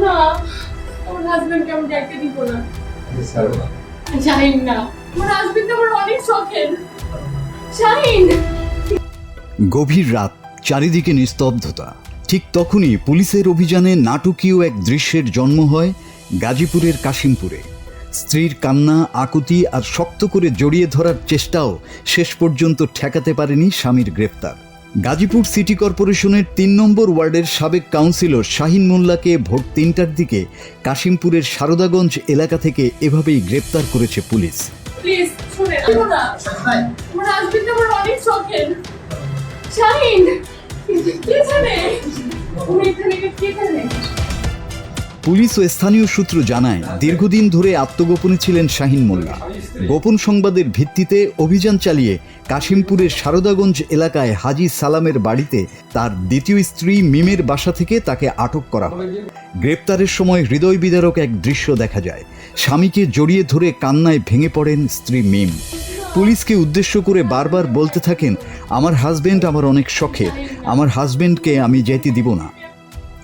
না, আমার হাজবেন্ডকে আমি যাইতে দিব না। শাহিন না, আমার হাজবেন্ড আমার অনেক শখের। শাহিন। গভীর রাত, চারিদিকে নিস্তব্ধতা। ঠিক তখনই পুলিশের অভিযানে নাটকীয় এক দৃশ্যের জন্ম হয় গাজীপুরের কাশিমপুরে। স্ত্রীর কান্না, আকুতি আর শক্ত করে জড়িয়ে ধরার চেষ্টাও শেষ পর্যন্ত ঠেকাতে পারেনি স্বামীর গ্রেপ্তার। গাজীপুর সিটি কর্পোরেশনের ৩ নম্বর ওয়ার্ডের সাবেক কাউন্সিলর শাহিন মোল্লাকে ভোর ৩টার দিকে কাশিমপুরের সারদাগঞ্জ এলাকা থেকে এভাবেই গ্রেপ্তার করেছে পুলিশ। প্লিজ শুনেন, আনো না। আমার হাজবেন্ড আমার অনেক শখের। শাহিন, কে জানে? উনি এখানে কে জানে? পুলিশ ও স্থানীয় সূত্র জানায়, দীর্ঘদিন ধরে আত্মগোপনে ছিলেন শাহিন মোল্লা। গোপন সংবাদের ভিত্তিতে অভিযান চালিয়ে কাশিমপুরের সারদাগঞ্জ এলাকায় হাজি সালামের বাড়িতে তার দ্বিতীয় স্ত্রী মিমের বাসা থেকে তাকে আটক করা হয়। গ্রেপ্তারের সময় হৃদয় বিদারক এক দৃশ্য দেখা যায়। স্বামীকে জড়িয়ে ধরে কান্নায় ভেঙে পড়েন স্ত্রী মিম। পুলিশকে উদ্দেশ্য করে বারবার বলতে থাকেন, আমার হাজবেন্ড আমার অনেক শখের, আমার হাজবেন্ডকে আমি যেতে দিব না।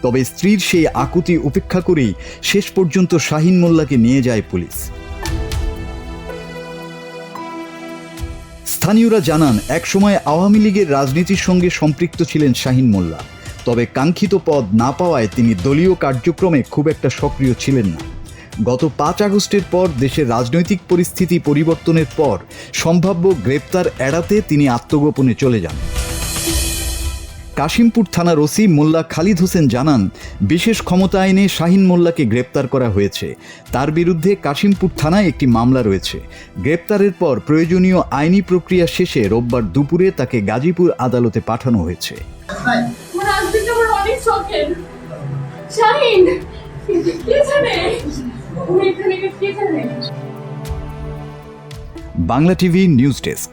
তবে স্ত্রীর সেই আকুতি উপেক্ষা করেই শেষ পর্যন্ত শাহিন মোল্লাকে নিয়ে যায় পুলিশ। স্থানীয়রা জানান, একসময় আওয়ামী লীগের রাজনীতির সঙ্গে সম্পৃক্ত ছিলেন শাহিন মোল্লা। তবে কাঙ্ক্ষিত পদ না পাওয়ায় তিনি দলীয় কার্যক্রমে খুব একটা সক্রিয় ছিলেন না। গত ৫ আগস্টের পর দেশের রাজনৈতিক পরিস্থিতি পরিবর্তনের পর সম্ভাব্য গ্রেপ্তার এড়াতে তিনি আত্মগোপনে চলে যান। কাশিমপুর থানার ওসি মোল্লা খালিদ হোসেন জানান, বিশেষ ক্ষমতা আইনে শাহিন মোল্লাকে গ্রেপ্তার করা হয়েছে। তার বিরুদ্ধে কাশিমপুর থানায় একটি মামলা রয়েছে। গ্রেপ্তারের পর প্রয়োজনীয় আইনি প্রক্রিয়া শেষে রোববার দুপুরে তাকে গাজীপুর আদালতে পাঠানো হয়েছে। আমার হাজবেন্ড আমার অনেক শখের। শাহিন, কে জানে? উনি এখানে কে জানে? Bangla TV news desk.